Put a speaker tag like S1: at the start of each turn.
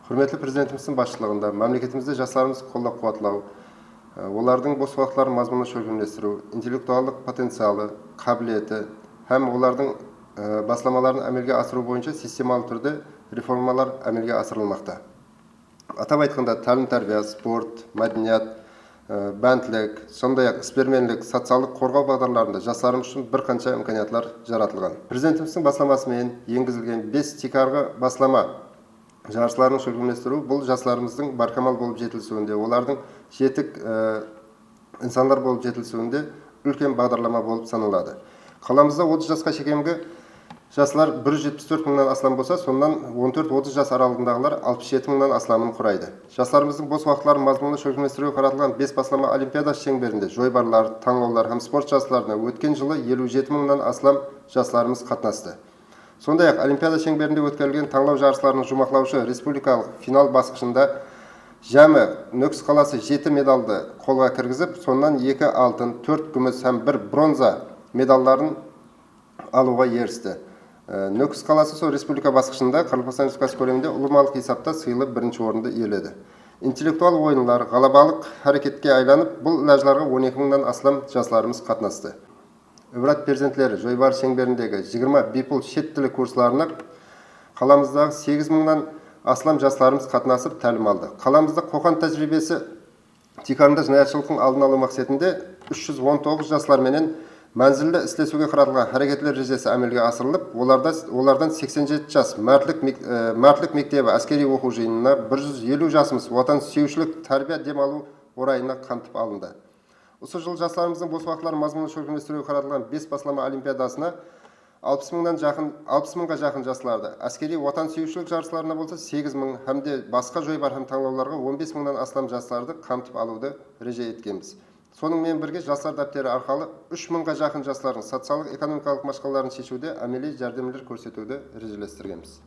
S1: Құрметті президентіміздің басшылығында мемлекетімізде жастарымызды қолдау-қуатлау, олардың бос уақытларын мазмұнды шөгіндестіру, интеллектуалдық потенциалы, қабілеті һәм олардың басламаларын әмелге асыру бойынша системалы түрде реформалар әмелге асырылмақта. Атап айтқанда, тәлім-тәрбие, спорт, мәдениет, бәнділік, сондай-ақ іспермендік, социалдық қорғау бағдарларында жастарымыз үшін бір қанша имканиятлар жаратылған. Президентіміздің басламасымен енгізілген 5 тикарғы баслама жарыстарын шөгіндестіру бұл жастарымыздың баркамал болып жетілісуінде, олардың жетік инсандар болып жетілісуінде үлкен бағдарлама болып саналады. Қаламызда 30 жасқа шекемгі жастар 174 мыңнан астам болса, сонdan 14-30 жас аралығындағылар 67 мыңнан астамын құрайды. Жастарымыздың бос уақытларын мазмұнды шөгіндестіруге қаратылған 5 баслама олимпиадасы шеңберінде жойбарлар, таңдаулар һәм спорт жарыстарына өткен жылы 57 мыңнан астам жастарымыз қатынасты. Сондай-ақ олимпиада шеңберінде өткізілген таңдау жарыстарының жұмақлаушы республикалық финал басқышында жәмі Нүкіс қаласы 7 медалды қолға кіргізіп, сонdan 2 алтын, 4 күміс һәм 1 бронза медалдарын алуға ерісті. Нүкіс қаласы сол республика басқышында Қазақстан Республикасы көлемінде ұлымалық есапта сыйлы бірінші орынды иеледі. Интеллектуал ойындар ғалабалық әрекетке айланып, бұл ләжларға 12 мыңнан астам жастарымыз қатынасты. Ібірат перзентлері жойбар шеңберіндегі 20 бипул шет тілі курсларына қаламыздағы 8 мыңнан астам жастарымыз қатынасып тәлім алды. Қаламызда қоқан тәжірибесі тикарында жинаятшылықтың алдын алу мақсатында 319 жастарменен мәнзілді істесуге қаратылған әрекетлер режесі әмелге асырылып, олардан 87 жас мәртлік мектебі әскери оқу жиынына, 150 жасымыз отан сүйушілік тәрбие демалу орайына қамтып алынды. Осы жыл жастарымыздың бос уақытларын мазмұнды шөгіндестіруге қаратылған 5 баслама олимпиадасына 60 мыңға жақын жастарды, әскери отан сүйушілік жарыстарына болса 8 мың, һәмде басқа жойбар һәм таңдауларға 15 мыңнан астам жастарды қамтып алуды реже еткенбіз. Сонымен бірге жастар дәптері арқылы 3 мыңға жақын жастардың социалдық экономикалық машқаларын шешуде әмели жәрдемдер көрсетуді режелестіргенбіз.